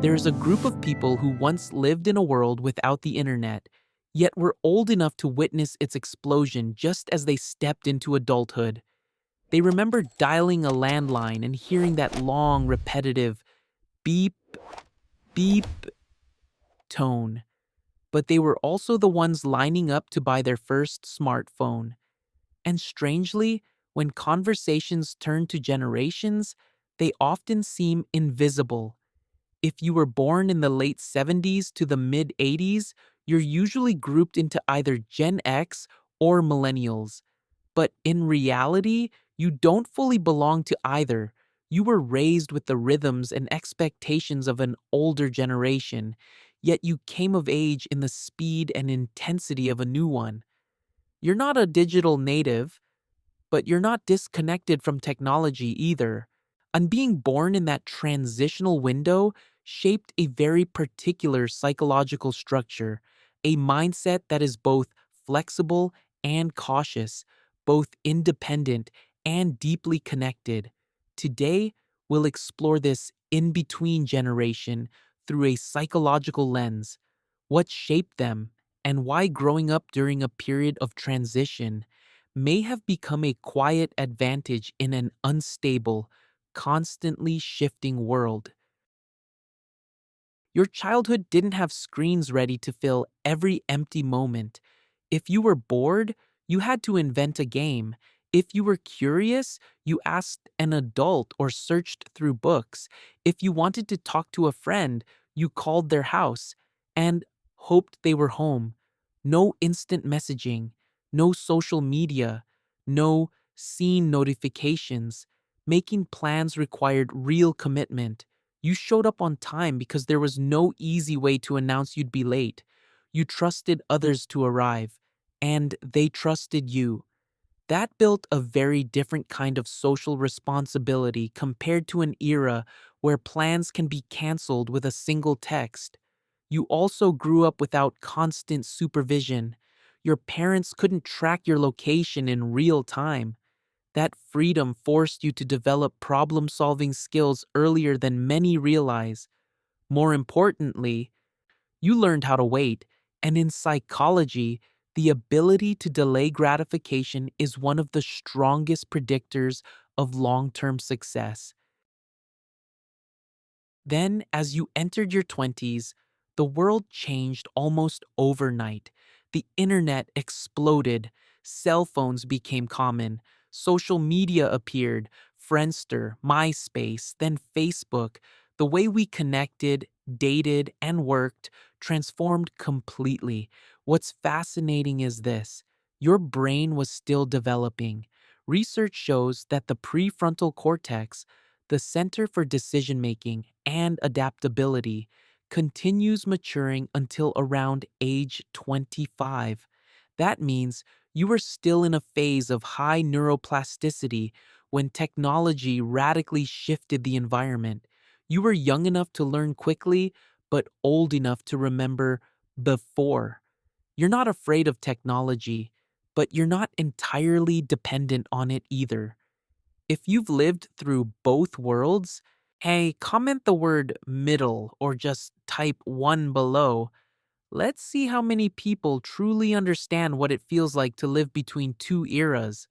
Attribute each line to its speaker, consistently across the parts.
Speaker 1: There is a group of people who once lived in a world without the internet, yet were old enough to witness its explosion just as they stepped into adulthood. They remember dialing a landline and hearing that long, repetitive beep, beep tone, but they were also the ones lining up to buy their first smartphone. And strangely, when conversations turn to generations, they often seem invisible. If you were born in the late 70s to the mid 80s, you're usually grouped into either Gen X or Millennials. But in reality, you don't fully belong to either. You were raised with the rhythms and expectations of an older generation, yet you came of age in the speed and intensity of a new one. You're not a digital native, but you're not disconnected from technology either. And being born in that transitional window shaped a very particular psychological structure, a mindset that is both flexible and cautious, both independent and deeply connected. Today, we'll explore this in between generation through a psychological lens, what shaped them, and why growing up during a period of transition may have become a quiet advantage in an unstable, constantly shifting world. Your childhood didn't have screens ready to fill every empty moment. If you were bored, you had to invent a game. If you were curious, you asked an adult or searched through books. If you wanted to talk to a friend, you called their house and hoped they were home. No instant messaging, no social media, no scene notifications. Making plans required real commitment. You showed up on time because there was no easy way to announce you'd be late. You trusted others to arrive, and they trusted you. That built a very different kind of social responsibility compared to an era where plans can be canceled with a single text. You also grew up without constant supervision. Your parents couldn't track your location in real time. That freedom forced you to develop problem solving skills earlier than many realize. More importantly, you learned how to wait, and in psychology, the ability to delay gratification is one of the strongest predictors of long term success. Then, as you entered your 20s, the world changed almost overnight. The internet exploded, cell phones became common, social media appeared, Friendster, MySpace, then Facebook. The way we connected, dated, and worked transformed completely. What's fascinating is this: your brain was still developing. Research shows that the prefrontal cortex, the Center for Decision Making and Adaptability, continues maturing until around age 25. That means you are still in a phase of high neuroplasticity when technology radically shifted the environment. You were young enough to learn quickly, but old enough to remember before. You're not afraid of technology, but you're not entirely dependent on it either. If you've lived through both worlds, hey, comment the word middle or just type 1 below. Let's see how many people truly understand what it feels like to live between two eras.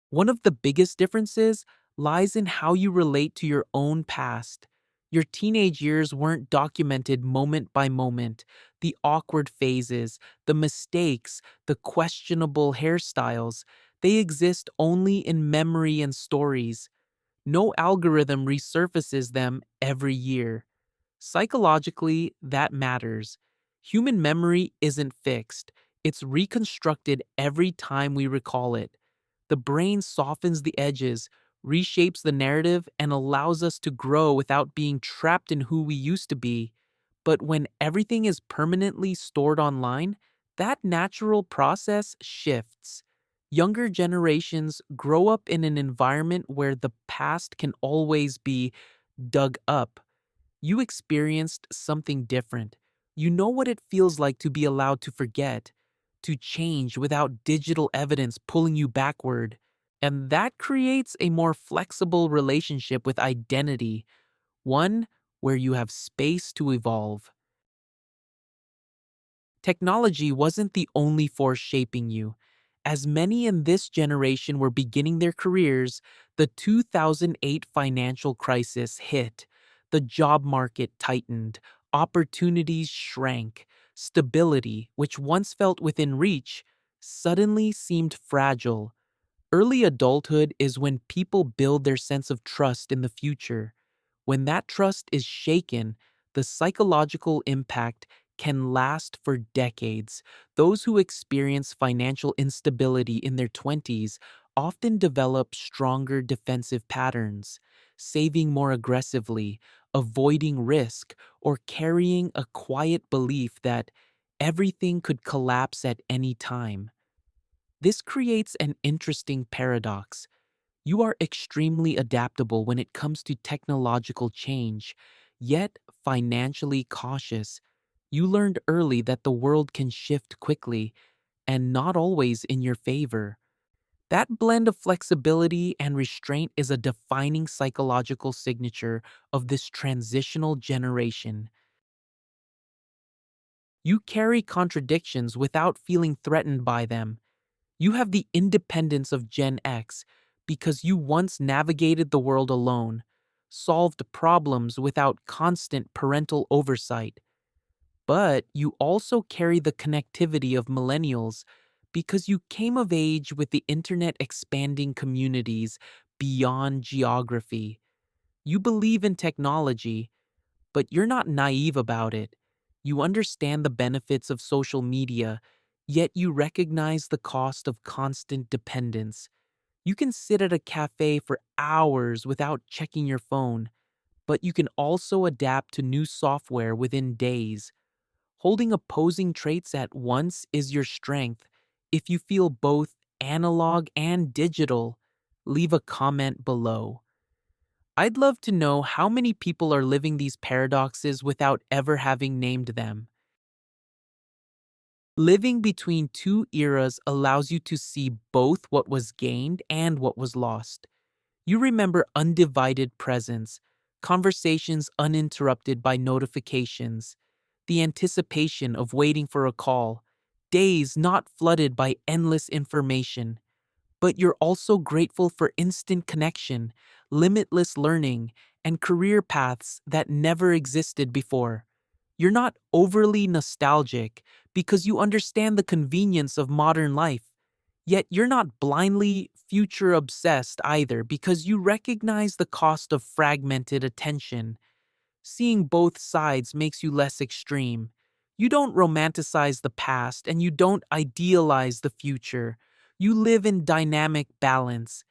Speaker 1: One of the biggest differences lies in how you relate to your own past. Your teenage years weren't documented moment by moment. The awkward phases, the mistakes, the questionable hairstyles, they exist only in memory and stories. No algorithm resurfaces them every year. Psychologically, that matters. Human memory isn't fixed, it's reconstructed every time we recall it. The brain softens the edges, reshapes the narrative, and allows us to grow without being trapped in who we used to be. But when everything is permanently stored online, that natural process shifts. Younger generations grow up in an environment where the past can always be dug up. You experienced something different. You know what it feels like to be allowed to forget, to change without digital evidence pulling you backward. And that creates a more flexible relationship with identity, one where you have space to evolve. Technology wasn't the only force shaping you. As many in this generation were beginning their careers, the 2008 financial crisis hit. The job market tightened, opportunities shrank, stability, which once felt within reach, suddenly seemed fragile. Early adulthood is when people build their sense of trust in the future. When that trust is shaken, the psychological impact can last for decades. Those who experience financial instability in their 20s often develop stronger defensive patterns, saving more aggressively, avoiding risk, or carrying a quiet belief that everything could collapse at any time. This creates an interesting paradox. You are extremely adaptable when it comes to technological change, yet financially cautious. You learned early that the world can shift quickly and not always in your favor. That blend of flexibility and restraint is a defining psychological signature of this transitional generation. You carry contradictions without feeling threatened by them. You have the independence of Gen X because you once navigated the world alone, solved problems without constant parental oversight. But you also carry the connectivity of millennials because you came of age with the internet expanding communities beyond geography. You believe in technology, but you're not naive about it. You understand the benefits of social media, yet you recognize the cost of constant dependence. You can sit at a cafe for hours without checking your phone, but you can also adapt to new software within days. Holding opposing traits at once is your strength. If you feel both analog and digital, leave a comment below. I'd love to know how many people are living these paradoxes without ever having named them. Living between two eras allows you to see both what was gained and what was lost. You remember undivided presence, conversations uninterrupted by notifications, the anticipation of waiting for a call, days not flooded by endless information. But you're also grateful for instant connection, limitless learning, and career paths that never existed before. You're not overly nostalgic because you understand the convenience of modern life. Yet you're not blindly future obsessed either because you recognize the cost of fragmented attention. Seeing both sides makes you less extreme. You don't romanticize the past and you don't idealize the future. You live in dynamic balance.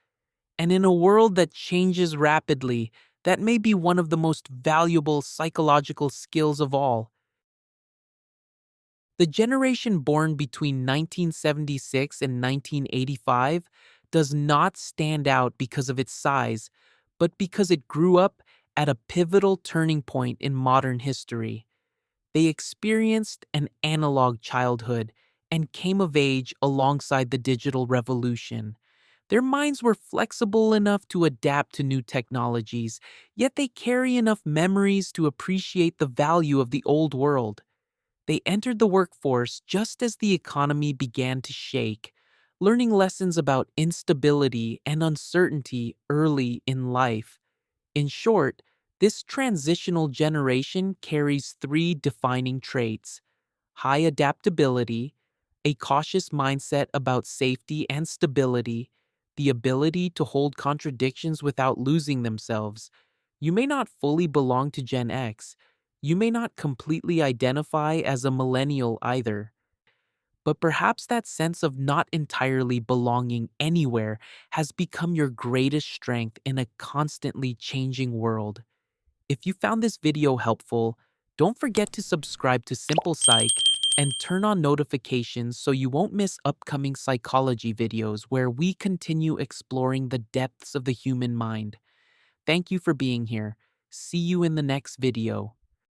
Speaker 1: And in a world that changes rapidly, that may be one of the most valuable psychological skills of all. The generation born between 1976 and 1985 does not stand out because of its size, but because it grew up at a pivotal turning point in modern history. They experienced an analog childhood and came of age alongside the digital revolution. Their minds were flexible enough to adapt to new technologies, yet they carry enough memories to appreciate the value of the old world. They entered the workforce just as the economy began to shake, learning lessons about instability and uncertainty early in life. In short, this transitional generation carries three defining traits: high adaptability, a cautious mindset about safety and stability, the ability to hold contradictions without losing themselves. You may not fully belong to Gen X. You may not completely identify as a millennial either. But perhaps that sense of not entirely belonging anywhere has become your greatest strength in a constantly changing world. If you found this video helpful, don't forget to subscribe to SimplePsych and turn on notifications so you won't miss upcoming psychology videos where we continue exploring the depths of the human mind. Thank you for being here. See you in the next video.